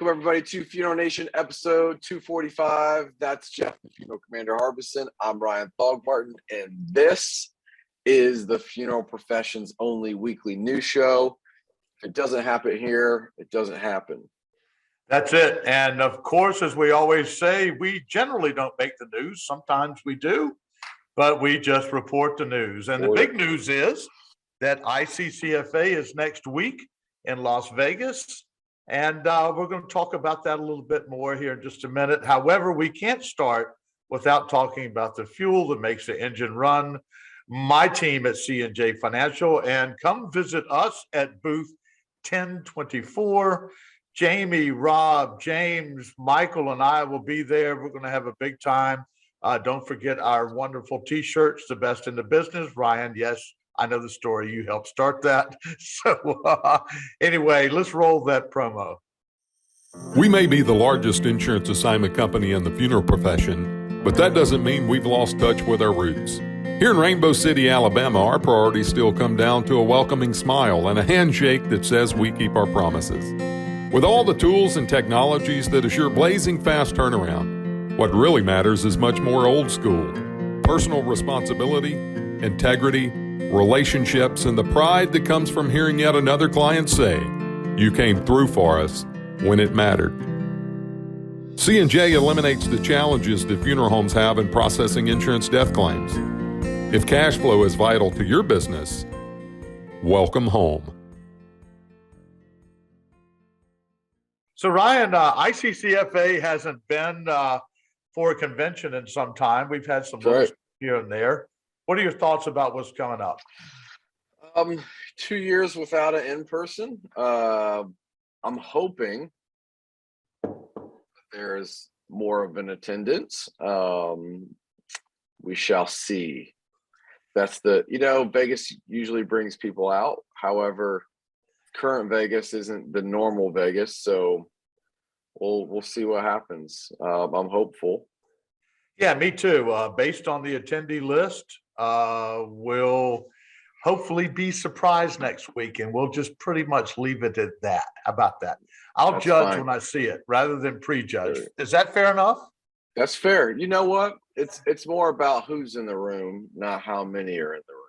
Welcome, everybody, to Funeral Nation episode 245. That's Jeff, the Funeral Commander Harbison. I'm Ryan Thogmartin, and this is the funeral profession's only weekly news show. If it doesn't happen here, it doesn't happen. That's it. And of course, as we always say, we generally don't make the news. Sometimes we do, but we just report the news. And the big news is that ICCFA is next week in Las Vegas. And we're going to talk about that a little bit more here in just a minute. However, we can't start without talking about the fuel that makes the engine run. My team at C&J Financial, and come visit us at booth 1024. Jamie, Rob, James, Michael, and I will be there. We're going to have a big time. Don't forget our wonderful T-shirts, the best in the business. Ryan, yes, I know the story. You helped start that. So anyway, let's roll that promo. We may be the largest insurance assignment company in the funeral profession, but that doesn't mean we've lost touch with our roots. Here in Rainbow City, Alabama, our priorities still come down to a welcoming smile and a handshake that says we keep our promises. With all the tools and technologies that assure blazing fast turnaround, what really matters is much more old school. Personal responsibility, integrity, relationships, and the pride that comes from hearing yet another client say, "You came through for us when it mattered." C&J eliminates the challenges that funeral homes have in processing insurance death claims. If cash flow is vital to your business, welcome home. So Ryan, ICCFA hasn't been for a convention in some time. We've had some here and there. What are your thoughts about what's coming up? 2 years without an in-person. I'm hoping there's more of an attendance. We shall see. That's Vegas usually brings people out. However, current Vegas isn't the normal Vegas, so we'll see what happens. I'm hopeful. Yeah, me too. Based on the attendee list, we'll hopefully be surprised next week, and we'll just pretty much leave it at that. How about that? That's judge fine. When I see it rather than prejudge. Sure. Is that fair enough? That's fair. You know what? It's more about who's in the room, not how many are in the room.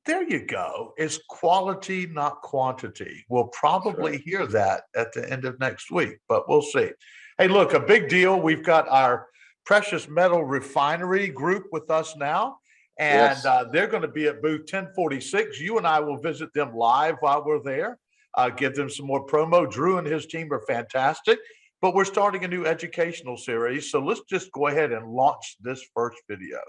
There you go. It's quality, not quantity. We'll probably hear that at the end of next week, but we'll see. Hey, look, a big deal. We've got our precious metal refinery group with us now, and they're going to be at booth 1046. You and I will visit them live while we're there, give them some more promo. Drew and his team are fantastic, but we're starting a new educational series. So let's just go ahead and launch this first video.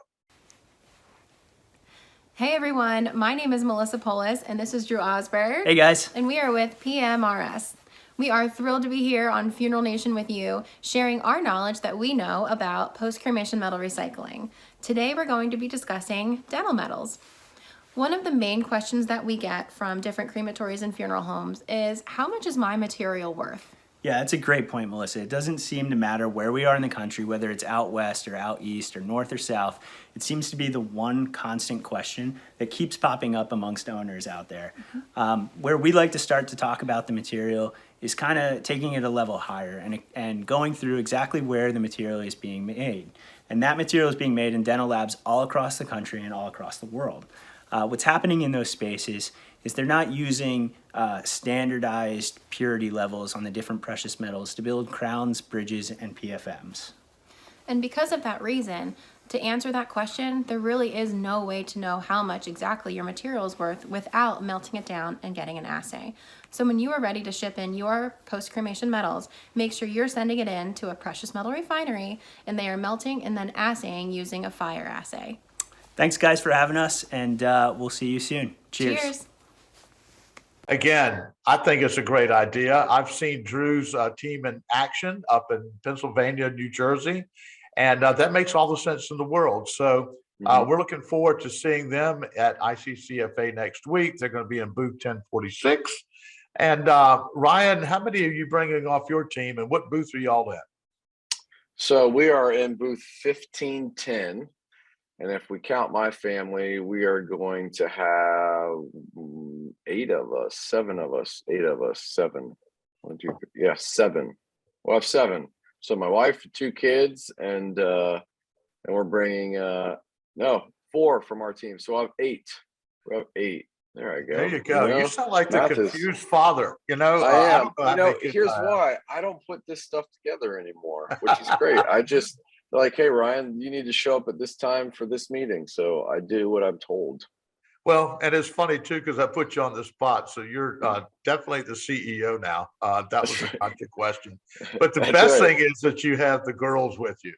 Hey everyone, my name is Melissa Polis and this is Drew Osberg. Hey guys. And we are with PMRS. We are thrilled to be here on Funeral Nation with you, sharing our knowledge that we know about post-cremation metal recycling. Today we're going to be discussing dental metals. One of the main questions that we get from different crematories and funeral homes is, how much is my material worth? Yeah, that's a great point, Melissa. It doesn't seem to matter where we are in the country, whether it's out west or out east or north or south. It seems to be the one constant question that keeps popping up amongst owners out there. Where we like to start to talk about the material is kind of taking it a level higher and going through exactly where the material is being made. And that material is being made in dental labs all across the country and all across the world. What's happening in those spaces is they're not using standardized purity levels on the different precious metals to build crowns, bridges, and PFMs. And because of that reason, to answer that question, there really is no way to know how much exactly your material is worth without melting it down and getting an assay. So when you are ready to ship in your post-cremation metals, make sure you're sending it in to a precious metal refinery and they are melting and then assaying using a fire assay. Thanks guys for having us, and we'll see you soon. Cheers. Again, I think it's a great idea. I've seen Drew's team in action up in Pennsylvania, New Jersey, and that makes all the sense in the world. So we're looking forward to seeing them at ICCFA next week. They're going to be in booth 1046. And Ryan, how many are you bringing off your team, and what booth are y'all in? So we are in booth 1510. And if we count my family, we are going to have 7. 7. We'll have 7. So my wife, 2 kids, and we're bringing no 4 from our team. So I'll have 8. We'll have 8. There I go. There you go. You sound like the math is- confused father. I I am. don't know how many kids Here's I have. why. I don't put this stuff together anymore, which is great. I just like, hey, Ryan, you need to show up at this time for this meeting. So I do what I'm told. Well, and it's funny too, because I put you on the spot. So you're definitely the CEO now. That was a gotcha question. But the That's best right. thing is that you have the girls with you.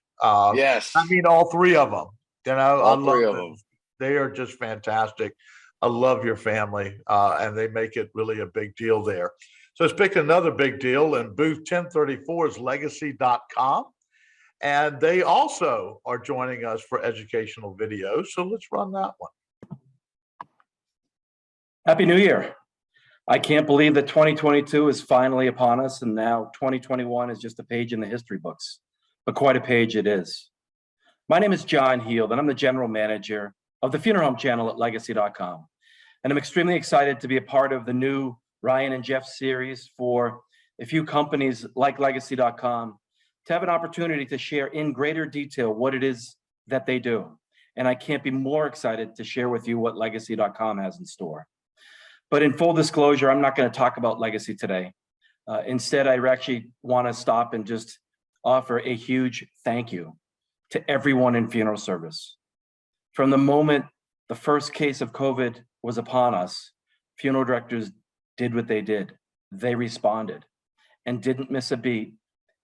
Yes. I mean, all 3 of them. All I 3 love of them. them. They are just fantastic. I love your family, and they make it really a big deal there. So speaking of another big deal, in booth 1034 is legacy.com. And they also are joining us for educational videos. So let's run that one. Happy New Year. I can't believe that 2022 is finally upon us, and now 2021 is just a page in the history books, but quite a page it is. My name is John Heald, and I'm the general manager of the Funeral Home channel at legacy.com. And I'm extremely excited to be a part of the new Ryan and Jeff series for a few companies like legacy.com to have an opportunity to share in greater detail what it is that they do. And I can't be more excited to share with you what legacy.com has in store. But in full disclosure, I'm not going to talk about legacy today. Instead, I actually want to stop and just offer a huge thank you to everyone in funeral service. From the moment the first case of COVID was upon us, funeral directors did what they did. They responded and didn't miss a beat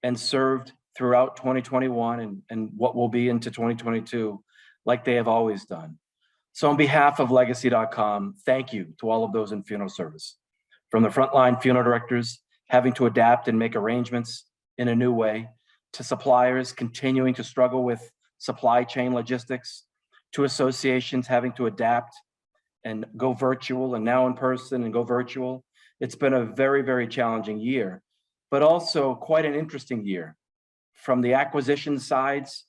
and served throughout 2021 and what will be into 2022 like they have always done. So on behalf of legacy.com, thank you to all of those in funeral service. From the frontline funeral directors having to adapt and make arrangements in a new way, to suppliers continuing to struggle with supply chain logistics, to associations having to adapt and go virtual and now in person and go virtual. It's been a very, very challenging year, but also quite an interesting year. From the acquisition sides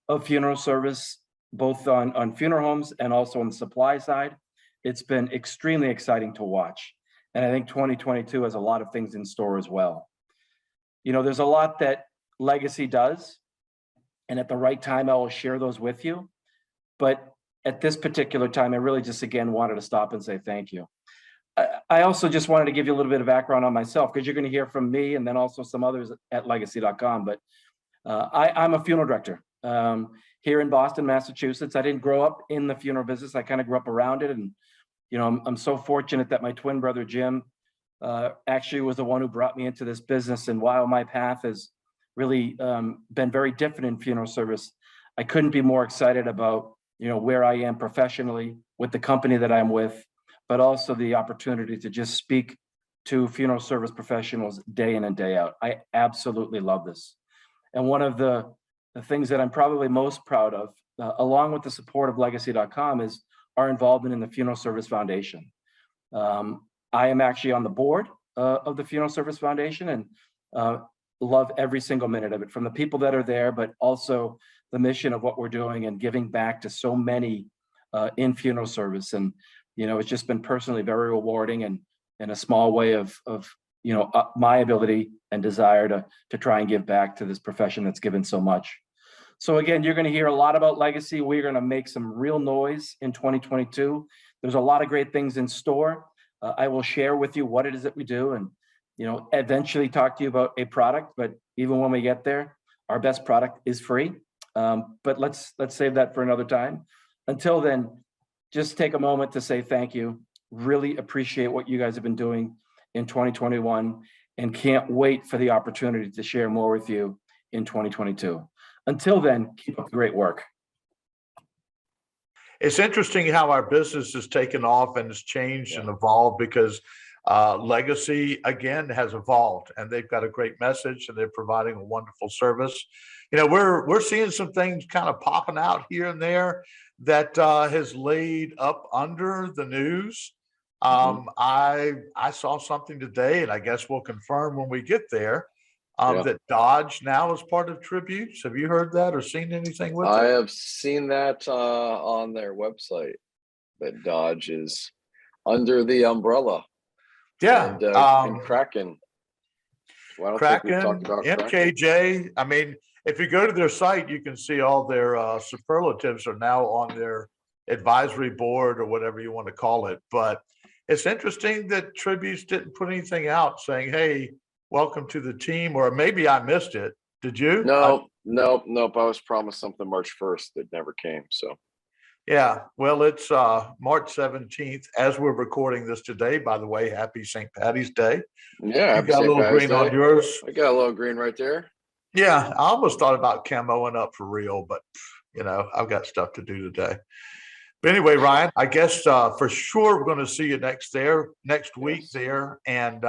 of funeral service, both on funeral homes and also on the supply side, it's been extremely exciting to watch. And I think 2022 has a lot of things in store as well. You know, there's a lot that Legacy does, and at the right time, I will share those with you. But at this particular time, I really just, again, wanted to stop and say thank you. I also just wanted to give you a little bit of background on myself, because you're going to hear from me and then also some others at legacy.com. But I'm a funeral director here in Boston, Massachusetts. I didn't grow up in the funeral business. I kind of grew up around it. And, you know, I'm so fortunate that my twin brother, Jim, actually was the one who brought me into this business. And while my path has really been very different in funeral service, I couldn't be more excited about, you know, where I am professionally with the company that I'm with, but also the opportunity to just speak to funeral service professionals day in and day out. I absolutely love this. And one of the things that I'm probably most proud of, along with the support of legacy.com, is our involvement in the Funeral Service Foundation. I am actually on the board of the Funeral Service Foundation and love every single minute of it, from the people that are there, but also the mission of what we're doing and giving back to so many in funeral service. And, you know, it's just been personally very rewarding and in a small way of you know, my ability and desire to try and give back to this profession that's given so much. So again, you're going to hear a lot about Legacy. We're going to make some real noise in 2022. There's a lot of great things in store. I will share with you what it is that we do, and, you know, eventually talk to you about a product. But even when we get there, our best product is free. But let's save that for another time. Until then, just take a moment to say thank you. Really appreciate what you guys have been doing in 2021, and can't wait for the opportunity to share more with you in 2022. Until then, keep up the great work. It's interesting how our business has taken off and has changed and evolved, because Legacy, again, has evolved, and they've got a great message and they're providing a wonderful service. You know, we're seeing some things kind of popping out here and there that has laid up under the news. I saw something today, and I guess we'll confirm when we get there, that Dodge now is part of Tributes. Have you heard that or seen anything with I it? have seen that on their website, that Dodge is under the umbrella. Yeah. And Kraken. Well, I don't think Kraken, we've talked about Kraken. MKJ. I mean, if you go to their site, you can see all their superlatives are now on their advisory board or whatever you want to call it. But it's interesting that Tributes didn't put anything out saying, hey, welcome to the team, or maybe I missed it. Did you? Nope. I was promised something March 1st that never came. So Yeah, well, it's March 17th as we're recording this today. By the way, happy St. Patty's Day. yeah, You got a little green on yours. I got a little green right there. Yeah, I almost thought about camoing up for real, but I've got stuff to do today. But anyway, Ryan, I guess for sure we're going to see you next week Yes. there, and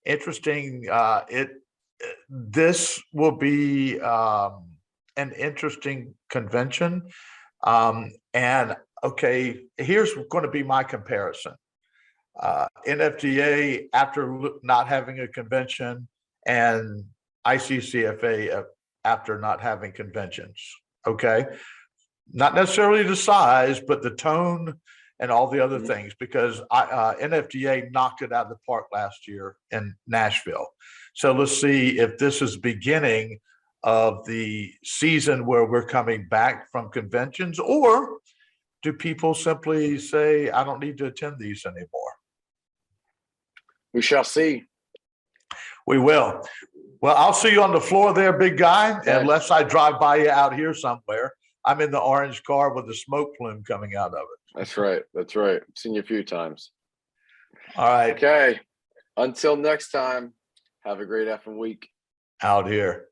interesting. This will be an interesting convention. And okay, here's going to be my comparison. NFTA after not having a convention, and ICCFA after not having conventions. Okay. Not necessarily the size, but the tone and all the other things, because NFTA knocked it out of the park last year in Nashville. So let's see if this is beginning of the season where we're coming back from conventions, or do people simply say, I don't need to attend these anymore? We shall see. We will. Well, I'll see you on the floor there, big guy, unless I drive by you out here somewhere. I'm in the orange car with the smoke plume coming out of it. That's right. I've seen you a few times. All right. Okay. Until next time, have a great effing week. Out here.